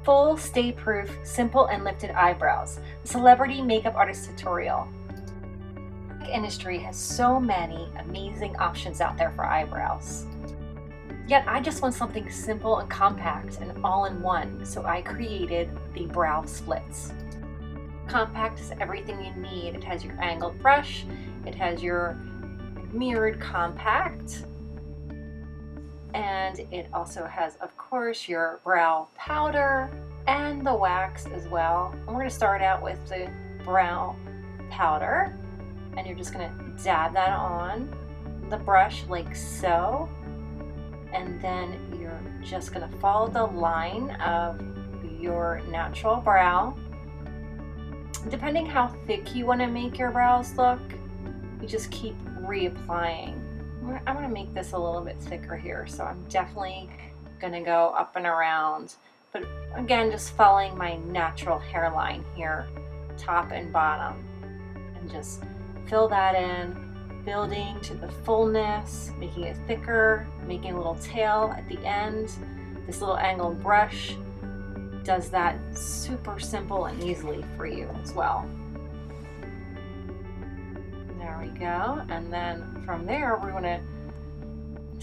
Full Stay Proof Simple and Lifted Eyebrows, celebrity makeup artist tutorial. The industry has so many amazing options out there for eyebrows. Yet I just want something simple and compact and all-in-one, so I created the brow splits. Compact is everything you need. It has your angled brush, it has your mirrored compact, and it also has, of course, your brow powder and the wax as well. And we're going to start out with the brow powder, and you're just going to dab that on the brush like so, and then you're just going to follow the line of your natural brow. Depending how thick you want to make your brows look, you just keep reapplying. I'm going to make this a little bit thicker here, so I'm definitely going to go up and around, but again, just following my natural hairline here, top and bottom, and just fill that in, building to the fullness, making it thicker, making a little tail at the end. This little angled brush does that super simple and easily for you as well. There we go. And then from there, we're going to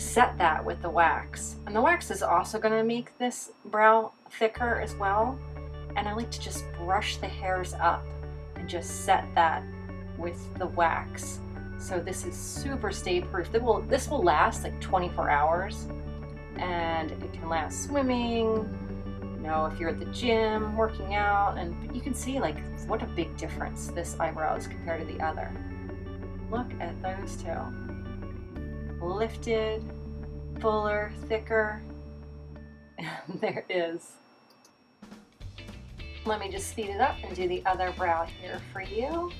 set that with the wax. And the wax is also going to make this brow thicker as well. And I like to just brush the hairs up and just set that with the wax. So this is super stay proof. This will last like 24 hours. And it can last swimming, you know, if you're at the gym working out, and you can see like what a big difference this eyebrow is compared to the other. Look at those two. Lifted, fuller, thicker. There it is. Let me just speed it up and do the other brow here for you.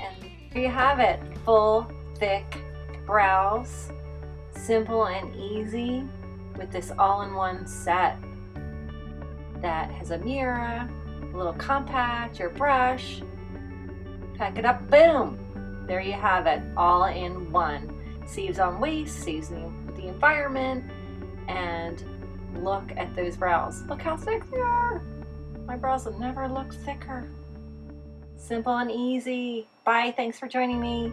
And here you have it. Full, thick brows. Simple and easy with this all-in-one set that has a mirror, a little compact, your brush. Pack it up, boom! There you have it, all in one. Saves on waste, saves the environment, and look at those brows. Look how thick they are. My brows have never looked thicker. Simple and easy. Bye, thanks for joining me.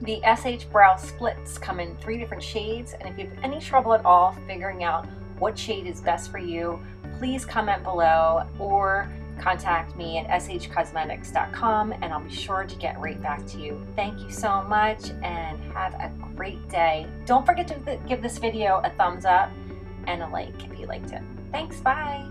The SH Brow Splits come in 3 different shades, and if you have any trouble at all figuring out what shade is best for you, please comment below or contact me at sh.cosmetics.com, and I'll be sure to get right back to you. Thank you so much and have a great day. Don't forget to give this video a thumbs up and a like if you liked it. Thanks, bye.